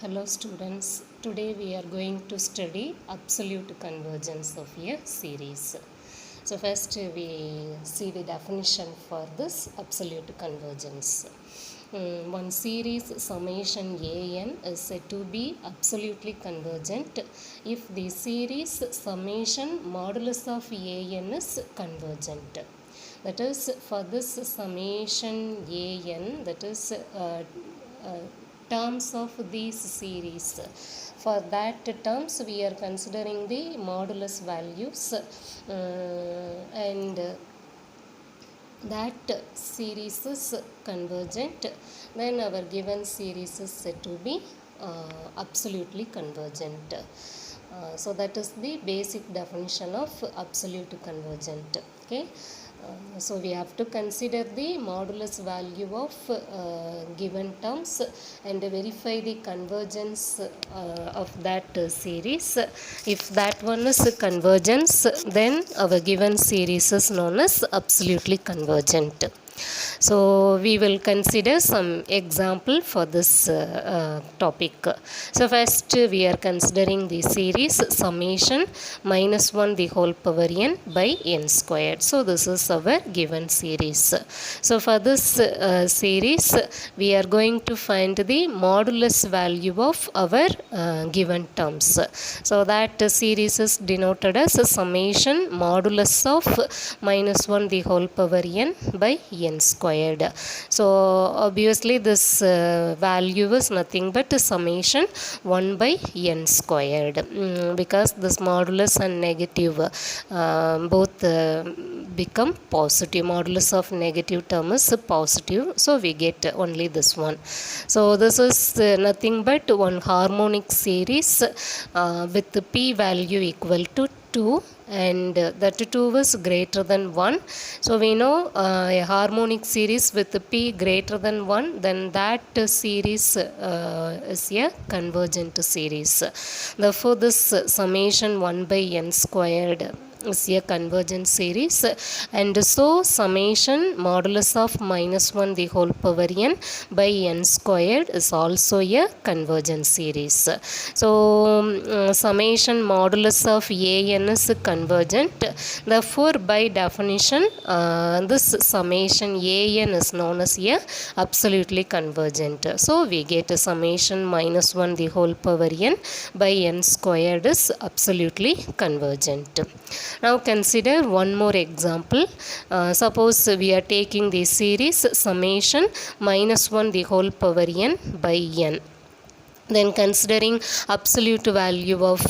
Hello students, today we are going to study absolute convergence of a series. So first we see the definition for this absolute convergence. One series summation an is said to be absolutely convergent if the series summation modulus of an is convergent. That is, for this summation an, that is terms of these series. For that terms we are considering the modulus values, and that series is convergent, then our given series is said to be absolutely convergent. So that is the basic definition of absolute convergent. Okay. So we have to consider the modulus value of given terms and verify the convergence of that series. If that one is convergence, then our given series is known as absolutely convergent. So we will consider some example for this topic. So first we are considering the series summation minus 1 the whole power n by n squared. So this is our given series. So for this series we are going to find the modulus value of our given terms. So that series is denoted as summation modulus of minus 1 the whole power n by n squared. So obviously this value is nothing but summation 1 by n squared, because this modulus and negative both become positive. Modulus of negative term is positive, so we get only this one. So this is nothing but one harmonic series with the p value equal to 2, and that 2 is greater than 1. So we know a harmonic series with p greater than 1, then that series is a convergent series. Therefore this summation 1 by n squared is a convergent series, and so summation modulus of minus 1 the whole power n by n squared is also a convergent series. So summation modulus of an is convergent. Therefore by definition this summation an is known as a absolutely convergent. So we get a summation minus 1 the whole power n by n squared is absolutely convergent. Now consider one more example. Suppose we are taking the series summation minus 1 the whole power n by n. Then considering absolute value of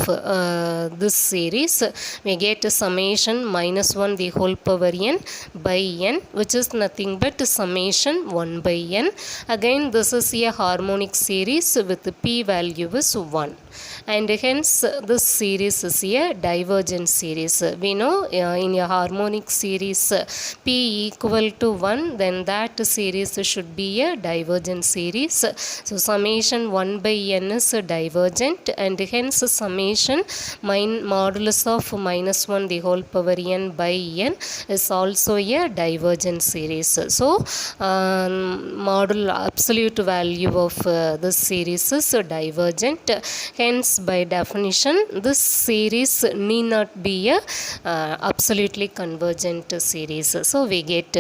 this series, we get a summation minus 1 the whole power n by n, which is nothing but summation 1 by n. Again this is a harmonic series with the p value is 1, and hence this series is a divergent series. We know in a harmonic series p equal to 1, then that series should be a divergent series. So summation 1 by n is divergent, and hence summation modulus of minus 1 the whole power n by n is also a divergent series. So absolute value of this series is divergent. Hence by definition this series need not be a absolutely convergent series. So we get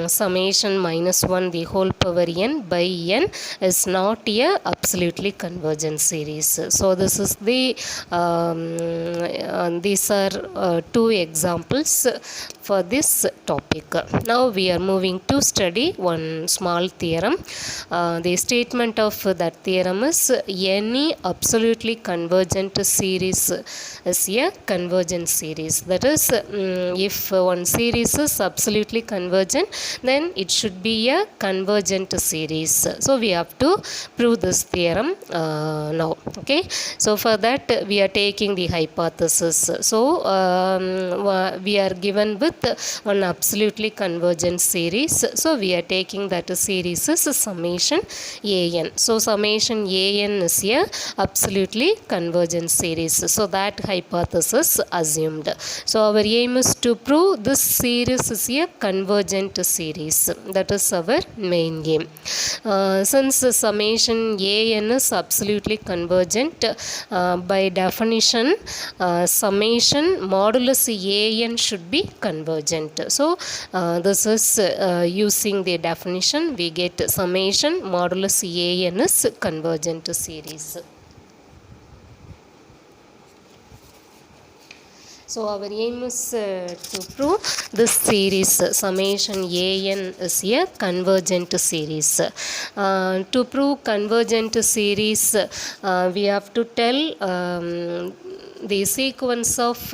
summation minus 1 the whole power n by n is not a absolutely convergent series. So this is the these are two examples for this topic. Now we are moving to study one small theorem. The statement of that theorem is any absolutely convergent series is a convergent series. That is, if one series is absolutely convergent, then it should be a convergent series. So we have to prove this theorem now. Okay. So for that we are taking the hypothesis. So we are given with one absolutely convergent series. So we are taking that series is summation an. So summation an is a absolutely convergent series. So that hypothesis assumed. So our aim is to prove this series is a convergent series. That is our main aim. Since summation an is absolutely convergent, by definition summation modulus an should be convergent. So this is using the definition we get summation modulus an is convergent series. So our aim is to prove this series summation an is a convergent series. To prove convergent series, we have to tell the sequence of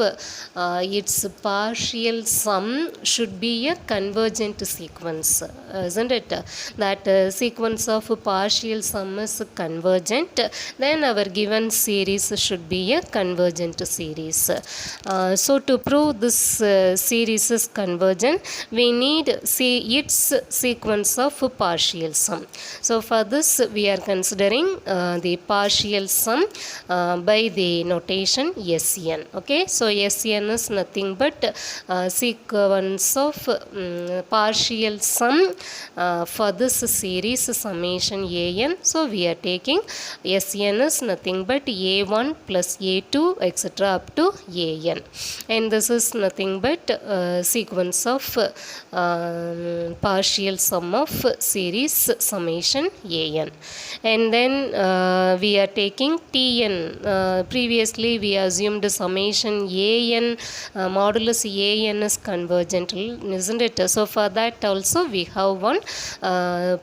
its partial sum should be a convergent sequence, isn't it? That sequence of partial sum is convergent, then our given series should be a convergent series. So to prove this series is convergent, we need its sequence of partial sum. So for this we are considering the partial sum by the notation Sn. Okay, so Sn is nothing but sequence of partial sum for this series summation an. So we are taking Sn is nothing but a1 plus a2 etc. up to an, and this is nothing but sequence of partial sum of series summation an. And then we are taking Tn. Previously we assumed summation an modulus an is convergent, isn't it? So for that also we have one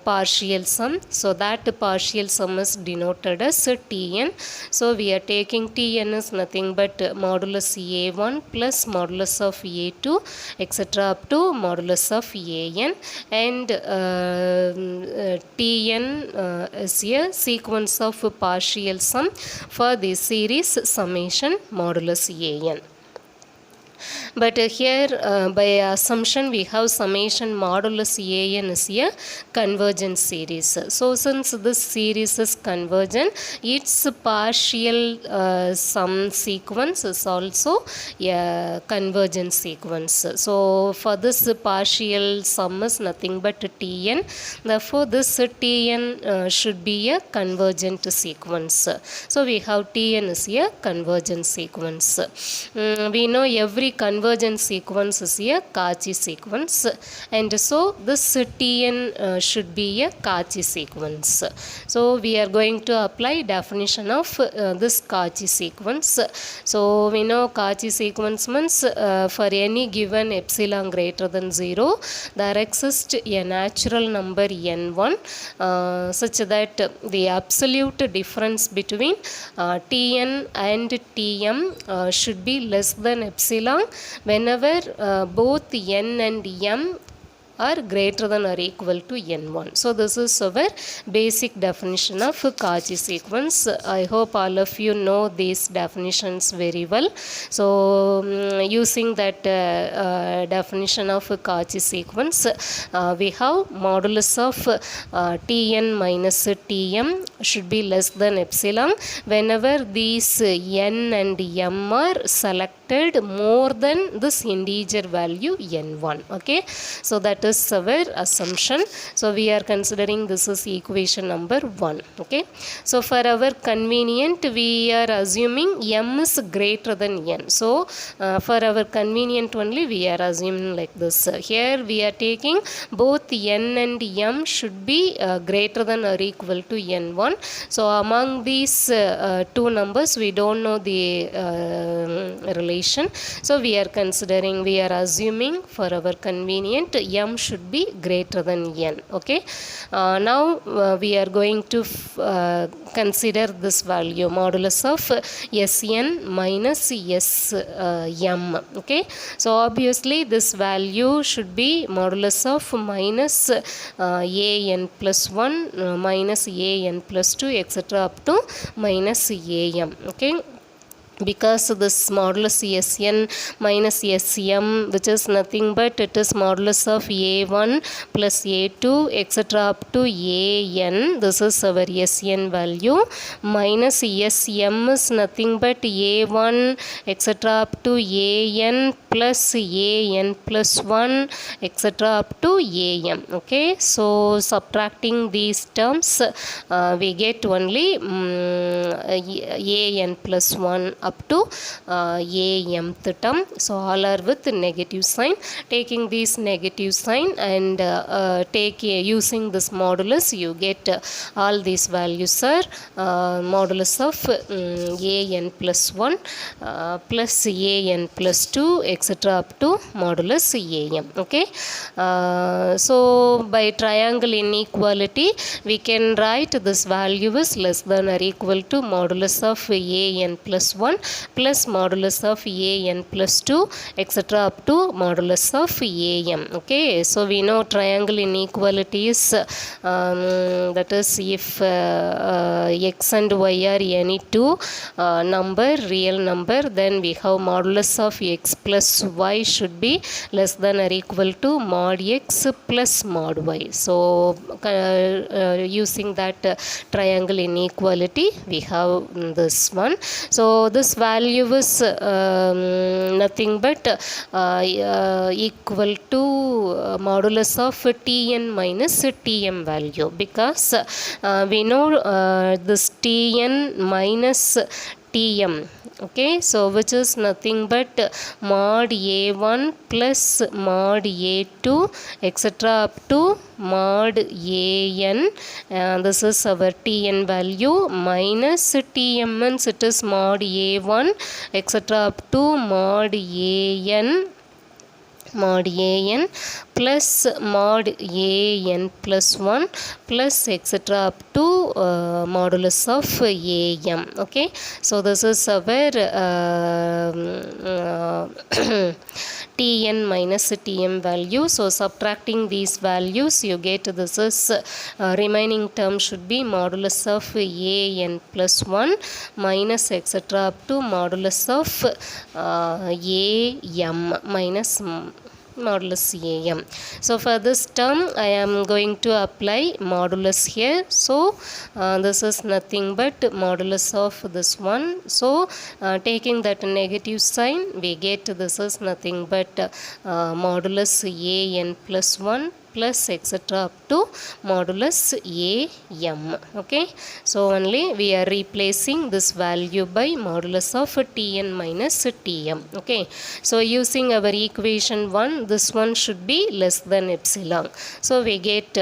partial sum. So that partial sum is denoted as Tn. So we are taking Tn is nothing but modulus a1 plus modulus of a2 etc. up to modulus of an, and Tn is a sequence of partial sum for the series summation modulus an. But here by assumption we have summation modulus an is a convergent series. So since this series is convergent, its partial sum sequence is also a convergent sequence. So for this partial sum is nothing but Tn. Therefore this Tn should be a convergent sequence. So we have Tn is a convergent sequence. We know every convergent sequence is a Cauchy sequence, and so this Tn should be a Cauchy sequence. So we are going to apply definition of this Cauchy sequence. So we know Cauchy sequence means for any given epsilon greater than 0 there exists a natural number n1 such that the absolute difference between Tn and Tm should be less than epsilon whenever both n and m are greater than or equal to n1. So this is our basic definition of Cauchy sequence. I hope all of you know these definitions very well. So using that definition of Cauchy sequence, we have modulus of Tn minus Tm should be less than epsilon whenever these n and m are selected more than this integer value n1. Okay, so that is our assumption. So we are considering this is equation number 1. Okay, so for our convenient we are assuming m is greater than n. So for our convenient only we are assuming like this. Here we are taking both n and m should be greater than or equal to n1. So among these two numbers we don't know the relation. So we are considering, we are assuming for our convenient m should be greater than n. Okay, now we are going to consider this value modulus of Sn minus Sm. Okay, so obviously this value should be modulus of minus an plus 1 minus an plus 2 etc. up to minus am. Okay, because this modulus Sn minus Sm, which is nothing but it is modulus of a1 plus a2 etc. up to an. This is our Sn value. Minus Sm is nothing but a1 etc. up to an plus an plus 1 etc. up to am. Okay, so subtracting these terms we get only an plus 1 up to amth term. So all are with negative sign. Taking this negative sign and using this modulus, you get all these values are modulus of an plus 1 plus an plus 2 etc. up to modulus am. Okay, so by triangle inequality we can write this value is less than or equal to modulus of an plus 1 plus modulus of an plus 2 etc. up to modulus of am. Okay, so we know triangle inequality is that is if x and y are any two real number, then we have modulus of x plus y should be less than or equal to mod x plus mod y. So using that triangle inequality we have this one. So this value is nothing but equal to modulus of tn minus tm value, because we know this tn minus tm. Okay, so which is nothing but mod a1 plus mod a2 etc. up to mod an, and this is our tn value, minus tm means it is mod a1 etc. up to mod an plus mod an plus 1 plus etc. up to modulus of am. Okay, so this is our tn minus tm value. So subtracting these values you get this is remaining term should be modulus of an plus 1 minus etc. up to modulus of am minus modulus am. So for this term I am going to apply modulus here. So this is nothing but modulus of this one. So taking that negative sign we get this is nothing but modulus an plus 1 plus etc. up to modulus am. Okay, so only we are replacing this value by modulus of tn minus tm. Okay, so using our equation 1, this one should be less than epsilon. So we get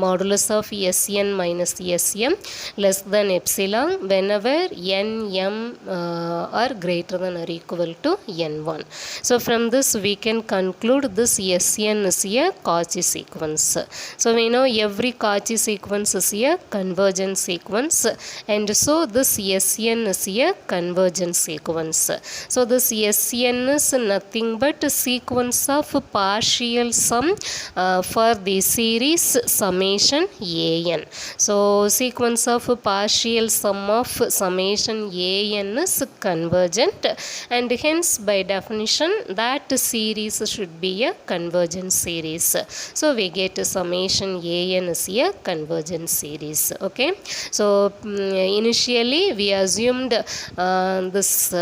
modulus of Sn minus Sm less than epsilon whenever nm are greater than or equal to n1. So from this we can conclude this Sn is a Cauchy sequence. So we know every Cauchy sequence is a convergent sequence, and so this Sn is a convergent sequence. So this Sn is nothing but a sequence of partial sum for the series summation an. So sequence of partial sum of summation an is convergent, and hence by definition that series should be a convergent series. So we get summation an is a convergent series. Okay, so initially we assumed this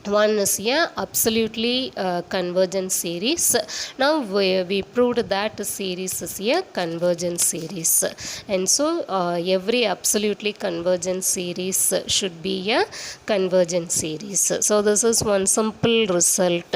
one is a absolutely convergent series. Now we proved that series is a convergent series, and so every absolutely convergent series should be a convergent series. So this is one simple result,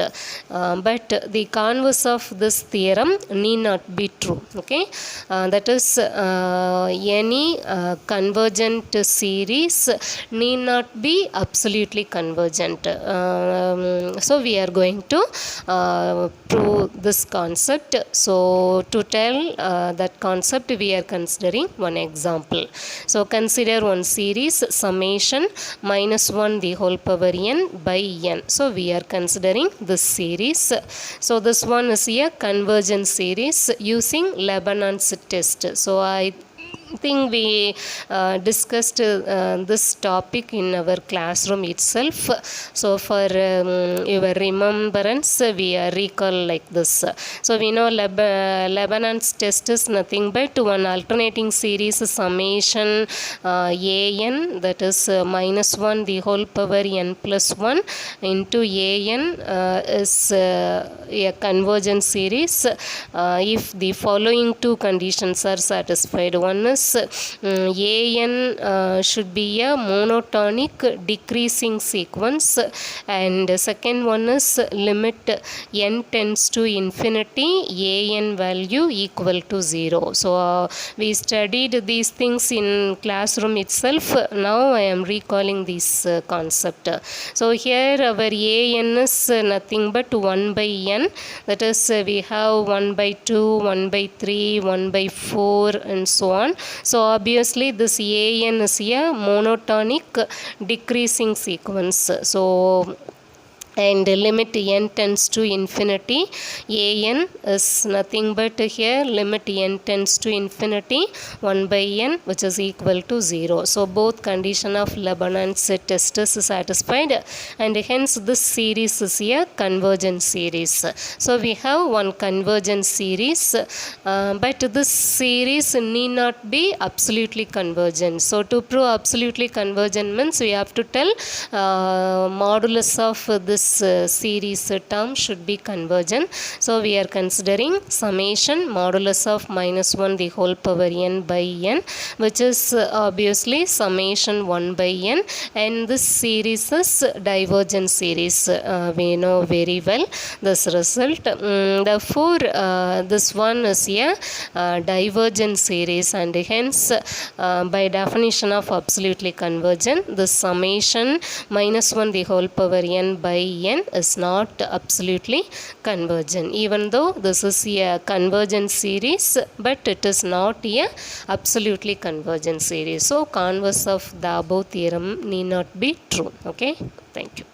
but the converse of this theorem need not be true. Okay, that is any convergent series need not be absolutely convergent. So we are going to prove this concept. So to tell that concept we are considering one example. So consider one series summation minus 1 the whole power n by n. So we are considering this series. So this one is a convergent series using Leibniz's test. So I think we discussed this topic in our classroom itself. So for your remembrance, we recall like this. So we know Lebanon's test is nothing but one alternating series summation an, that is minus 1 the whole power n plus 1 into an is a convergent series if the following two conditions are satisfied. One is an should be a monotonic decreasing sequence, and second one is limit n tends to infinity an value equal to 0. So we studied these things in classroom itself. Now I am recalling this concept. So here our an is nothing but 1 by n, that is we have 1 by 2, 1 by 3, 1 by 4 and so on. So obviously this an is a monotonic decreasing sequence. So and limit n tends to infinity, an is nothing but here limit n tends to infinity 1 by n, which is equal to 0. So both condition of Lebanon's test is satisfied, and hence this series is a convergent series. So we have one convergent series, but this series need not be absolutely convergent. So to prove absolutely convergent means we have to tell modulus of this series term should be convergent. So we are considering summation modulus of minus 1 the whole power n by n, which is obviously summation 1 by n, and this series is divergent series. We know very well this result. Therefore this one is a divergent series, and hence by definition of absolutely convergent, the summation minus 1 the whole power n by n is not absolutely convergent, even though this is a convergent series, but it is not a absolutely convergent series. So converse of the above theorem need not be true. Okay, thank you.